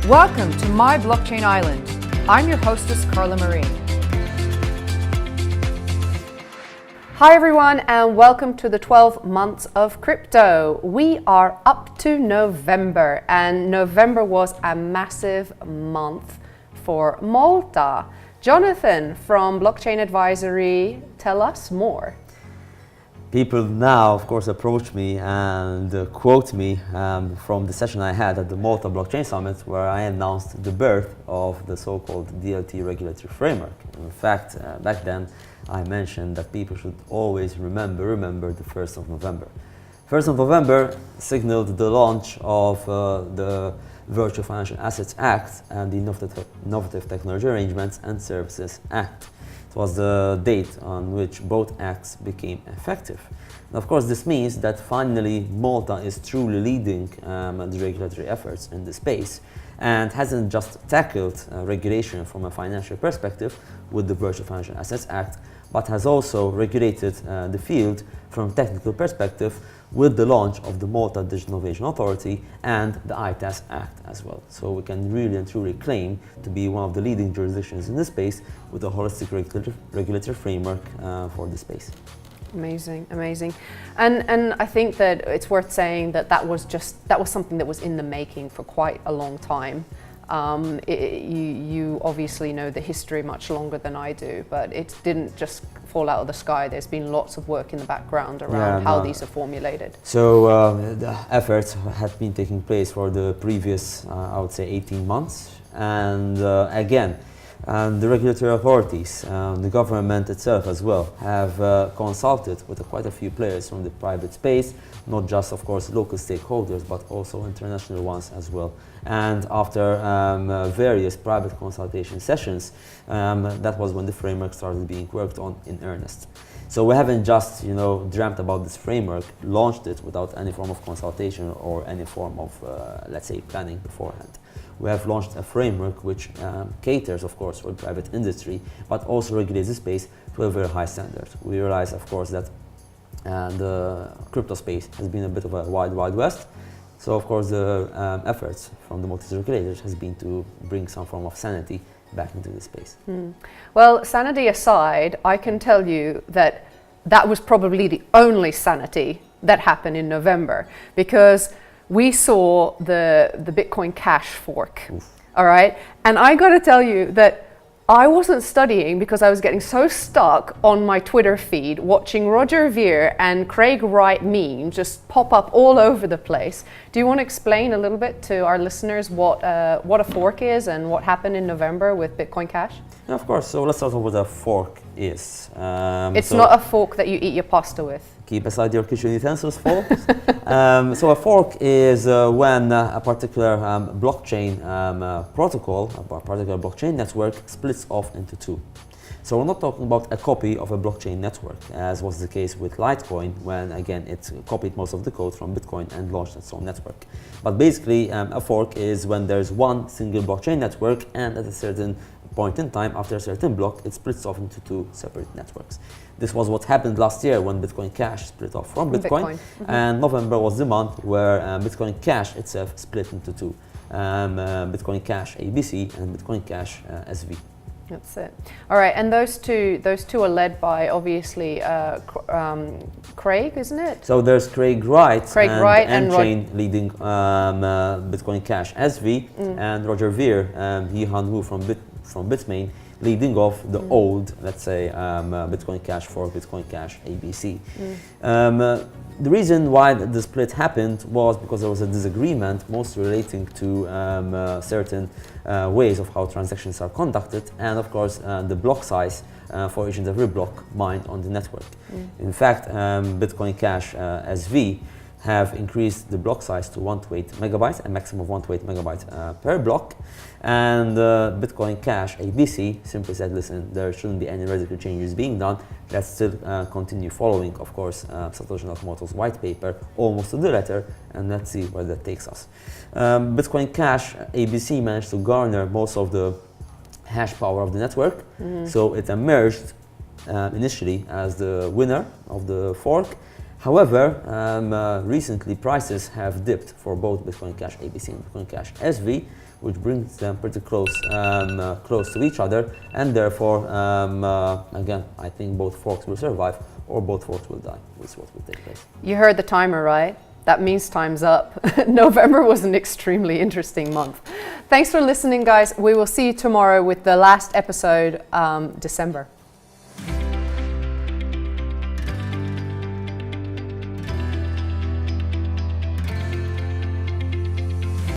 Welcome to My Blockchain Island. I'm your hostess, Carla Marie. Hi everyone, and welcome to the 12 months of crypto. We are up to November, and November was a massive month for Malta. Jonathan from Blockchain Advisory, tell us more. People now, of course, approach me and quote me from the session I had at the Malta Blockchain Summit, where I announced the birth of the so-called DLT regulatory framework. In fact, back then, I mentioned that people should always remember the 1st of November. 1st of November signaled the launch of the Virtual Financial Assets Act and the Innovative Technology Arrangements and Services Act. It was the date on which both acts became effective. And of course, this means that finally Malta is truly leading the regulatory efforts in the space and hasn't just tackled regulation from a financial perspective with the Virtual Financial Assets Act, but has also regulated the field from a technical perspective with the launch of the Malta Digital Innovation Authority and the ITAS Act as well. So we can really and truly claim to be one of the leading jurisdictions in this space with a holistic regulatory framework for the space. Amazing, amazing. And I think that it's worth saying that that was something that was in the making for quite a long time. You obviously know the history much longer than I do, but it didn't just fall out of the sky. There's been lots of work in the background around how these are formulated. So the efforts have been taking place for the previous, I would say, 18 months. And again, the regulatory authorities, the government itself as well, have consulted with quite a few players from the private space, not just, of course, local stakeholders, but also international ones as well. And after various private consultation sessions, that was when the framework started being worked on in earnest. So we haven't just, dreamt about this framework, launched it without any form of consultation or any form of, let's say, planning beforehand. We have launched a framework which caters, of course, for the private industry, but also regulates the space to a very high standard. We realize, of course, that the crypto space has been a bit of a wild west. So, of course, the efforts from the Maltese regulators has been to bring some form of sanity back into the space. Well, sanity aside, I can tell you that that was probably the only sanity that happened in November, because we saw the Bitcoin Cash fork. Oof. All right? And I got to tell you that I wasn't studying because I was getting so stuck on my Twitter feed watching Roger Ver and Craig Wright memes just pop up all over the place. Do you want to explain a little bit to our listeners what a fork is and what happened in November with Bitcoin Cash? Yeah, of course. So let's start off with what a fork is. It's not a fork that you eat your pasta with. Keep aside your kitchen utensils, folks. So a fork is when a particular blockchain protocol, a particular blockchain network splits off into two. So we're not talking about a copy of a blockchain network, as was the case with Litecoin, when again it copied most of the code from Bitcoin and launched its own network. But basically, a fork is when there's one single blockchain network, and at a certain point in time, after a certain block, it splits off into two separate networks. This was what happened last year when Bitcoin Cash split off from Bitcoin. And November was the month where Bitcoin Cash itself split into two, Bitcoin Cash ABC and Bitcoin Cash SV. That's it. All right, and those two are led by obviously Craig, isn't it? So there's Craig Wright and Chain leading Bitcoin Cash SV, and Roger Ver, Han Wu from Bitmain, leading off the old, let's say, Bitcoin Cash for Bitcoin Cash ABC. The reason why the split happened was because there was a disagreement, mostly relating to certain ways of how transactions are conducted, and of course the block size for each and every block mined on the network. In fact, Bitcoin Cash SV have increased the block size to 128 megabytes, a maximum of 128 megabytes per block. And Bitcoin Cash ABC simply said, listen, there shouldn't be any radical changes being done. Let's still continue following, of course, Satoshi Nakamoto's white paper almost to the letter, and let's see where that takes us. Bitcoin Cash ABC managed to garner most of the hash power of the network, so it emerged initially as the winner of the fork. However, recently prices have dipped for both Bitcoin Cash ABC and Bitcoin Cash SV, which brings them pretty close to each other, and therefore, again, I think both forks will survive or both forks will die. This is what will take place. You heard the timer, right? That means time's up. November was an extremely interesting month. Thanks for listening, guys. We will see you tomorrow with the last episode, December.